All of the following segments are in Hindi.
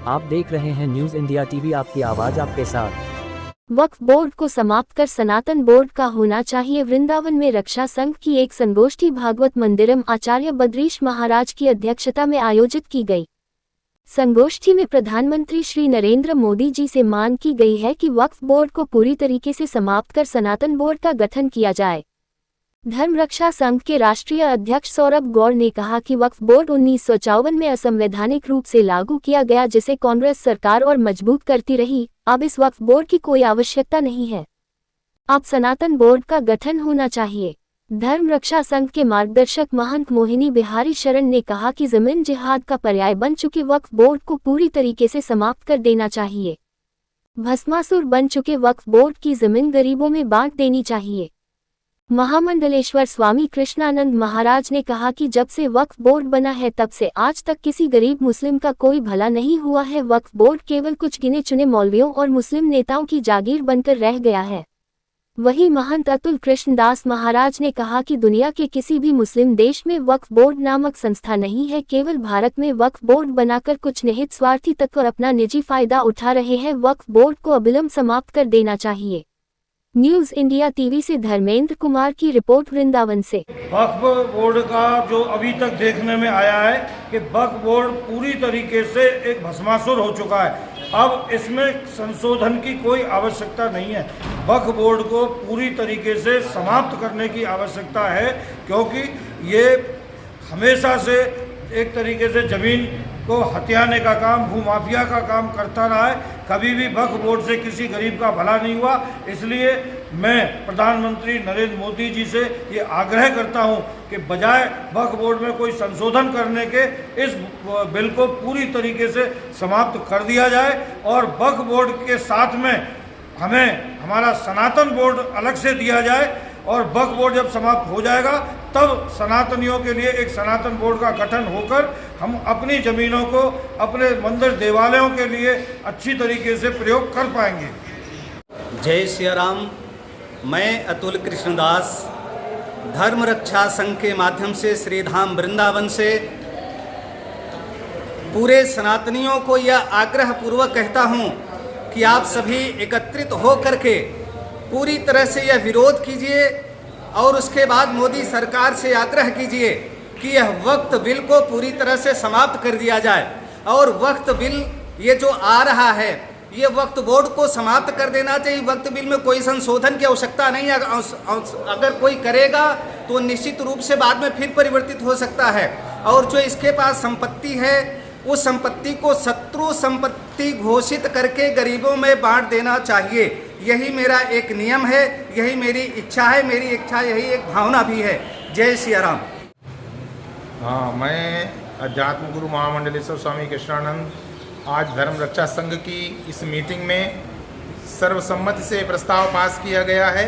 आप देख रहे हैं न्यूज इंडिया टीवी, आपकी आवाज आपके साथ। वक्फ बोर्ड को समाप्त कर सनातन बोर्ड का होना चाहिए। वृंदावन में रक्षा संघ की एक संगोष्ठी भागवत मंदिरम आचार्य बद्रीश महाराज की अध्यक्षता में आयोजित की गई। संगोष्ठी में प्रधानमंत्री श्री नरेंद्र मोदी जी से मांग की गई है कि वक्फ बोर्ड को पूरी तरीके से समाप्त कर सनातन बोर्ड का गठन किया जाए। धर्म रक्षा संघ के राष्ट्रीय अध्यक्ष सौरभ गौड़ ने कहा कि वक्फ बोर्ड 1954 में असंवैधानिक रूप से लागू किया गया, जिसे कांग्रेस सरकार और मजबूत करती रही। अब इस वक्फ बोर्ड की कोई आवश्यकता नहीं है। अब सनातन बोर्ड का गठन होना चाहिए। धर्म रक्षा संघ के मार्गदर्शक महंत मोहिनी बिहारी शरण ने कहा कि जमीन जिहाद का पर्याय बन चुके वक्फ बोर्ड को पूरी तरीके से समाप्त कर देना चाहिए। भस्मासुर बन चुके वक्फ बोर्ड की जमीन गरीबों में बांट देनी चाहिए। महामंडलेश्वर स्वामी कृष्णानंद महाराज ने कहा कि जब से वक्फ बोर्ड बना है तब से आज तक किसी गरीब मुस्लिम का कोई भला नहीं हुआ है। वक्फ बोर्ड केवल कुछ गिने चुने मौलवियों और मुस्लिम नेताओं की जागीर बनकर रह गया है। वहीं महंत अतुल कृष्णदास महाराज ने कहा कि दुनिया के किसी भी मुस्लिम देश में वक्फ बोर्ड नामक संस्था नहीं है। केवल भारत में वक्फ बोर्ड बनाकर कुछ निहित स्वार्थी तत्व अपना निजी फायदा उठा रहे हैं। वक्फ बोर्ड को अविलंब समाप्त कर देना चाहिए। न्यूज इंडिया टीवी से धर्मेंद्र कुमार की रिपोर्ट वृंदावन से। वक्फ बोर्ड का जो अभी तक देखने में आया है कि वक्फ बोर्ड पूरी तरीके से एक भस्मासुर हो चुका है। अब इसमें संशोधन की कोई आवश्यकता नहीं है। वक्फ बोर्ड को पूरी तरीके से समाप्त करने की आवश्यकता है, क्योंकि ये हमेशा से एक तरीके से जमीन को हथियाने का काम, भूमाफिया का काम करता रहा है। कभी भी वक्फ बोर्ड से किसी गरीब का भला नहीं हुआ। इसलिए मैं प्रधानमंत्री नरेंद्र मोदी जी से ये आग्रह करता हूं कि बजाय वक्फ बोर्ड में कोई संशोधन करने के इस बिल को पूरी तरीके से समाप्त कर दिया जाए और वक्फ बोर्ड के साथ में हमें हमारा सनातन बोर्ड अलग से दिया जाए। और वक्फ बोर्ड जब समाप्त हो जाएगा तब सनातनियों के लिए एक सनातन बोर्ड का गठन होकर हम अपनी ज़मीनों को अपने मंदिर देवालयों के लिए अच्छी तरीके से प्रयोग कर पाएंगे। जय श्री राम। मैं अतुल कृष्णदास धर्म रक्षा संघ के माध्यम से श्री धाम वृंदावन से पूरे सनातनियों को यह आग्रह पूर्वक कहता हूँ कि आप सभी एकत्रित हो करके पूरी तरह से यह विरोध कीजिए और उसके बाद मोदी सरकार से आग्रह कीजिए कि यह वक्फ बिल को पूरी तरह से समाप्त कर दिया जाए। और वक्फ बिल ये जो आ रहा है, ये वक्फ बोर्ड को समाप्त कर देना चाहिए। वक्फ बिल में कोई संशोधन की आवश्यकता नहीं है। अगर कोई करेगा तो निश्चित रूप से बाद में फिर परिवर्तित हो सकता है। और जो इसके पास संपत्ति है, उस संपत्ति को शत्रु संपत्ति घोषित करके गरीबों में बांट देना चाहिए। यही मेरा एक नियम है, यही मेरी इच्छा है। मेरी इच्छा यही एक भावना भी है। जय श्री राम। हाँ, मैं अध्यात्म गुरु महामंडलेश्वर स्वामी कृष्णानंद आज धर्म रक्षा संघ की इस मीटिंग में सर्वसम्मति से प्रस्ताव पास किया गया है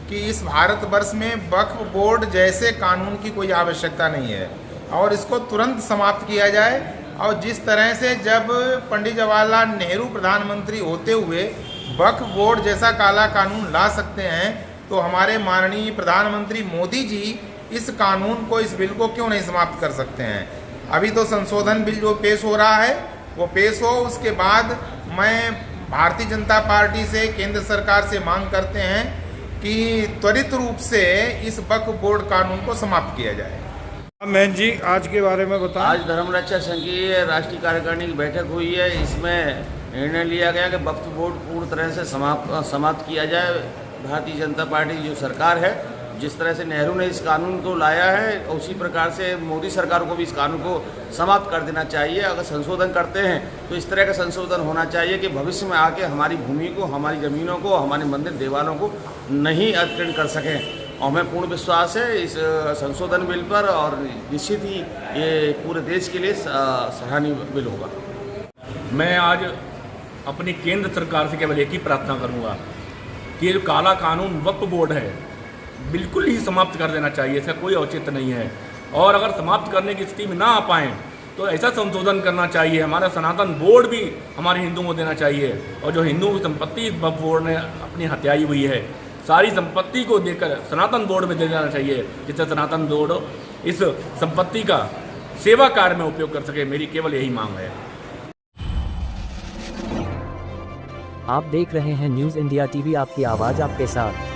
कि इस भारतवर्ष में वक्फ बोर्ड जैसे कानून की कोई आवश्यकता नहीं है और इसको तुरंत समाप्त किया जाए। और जिस तरह से जब पंडित जवाहरलाल नेहरू प्रधानमंत्री होते हुए वक्फ बोर्ड जैसा काला कानून ला सकते हैं, तो हमारे माननीय प्रधानमंत्री मोदी जी इस कानून को, इस बिल को क्यों नहीं समाप्त कर सकते हैं। अभी तो संशोधन बिल जो पेश हो रहा है वो पेश हो, उसके बाद मैं भारतीय जनता पार्टी से, केंद्र सरकार से मांग करते हैं कि त्वरित रूप से इस वक्फ बोर्ड कानून को समाप्त किया जाए। मैन जी, आज के बारे में बताएं। आज धर्म रक्षा संघ की राष्ट्रीय कार्यकारिणी की बैठक हुई है। इसमें निर्णय लिया गया कि वक्फ बोर्ड पूर्ण तरह से समाप्त किया जाए। भारतीय जनता पार्टी जो सरकार है, जिस तरह से नेहरू ने इस कानून को लाया है, उसी प्रकार से मोदी सरकार को भी इस कानून को समाप्त कर देना चाहिए। अगर संशोधन करते हैं तो इस तरह का संशोधन होना चाहिए कि भविष्य में आके हमारी भूमि को, हमारी ज़मीनों को, हमारे मंदिर देवालयों को नहीं अतिक्रमण कर सकें। और हमें पूर्ण विश्वास है इस संशोधन बिल पर, और निश्चित ही ये पूरे देश के लिए सराहनीय बिल होगा। मैं आज अपनी केंद्र सरकार से केवल एक ही प्रार्थना करूंगा कि ये जो काला कानून वक्फ बोर्ड है, बिल्कुल ही समाप्त कर देना चाहिए। इसका कोई औचित्य नहीं है। और अगर समाप्त करने की स्थिति में ना आ पाएँ तो ऐसा संशोधन करना चाहिए। हमारा सनातन बोर्ड भी हमारे हिंदुओं को देना चाहिए। और जो हिंदुओं की संपत्ति वक्फ बोर्ड ने अपनी हत्याई हुई है, सारी संपत्ति को देकर सनातन बोर्ड में दे देना चाहिए, जिससे सनातन बोर्ड इस संपत्ति का सेवा कार्य में उपयोग कर सके। मेरी केवल यही मांग है। आप देख रहे हैं न्यूज़ इंडिया टीवी, आपकी आवाज़ आपके साथ।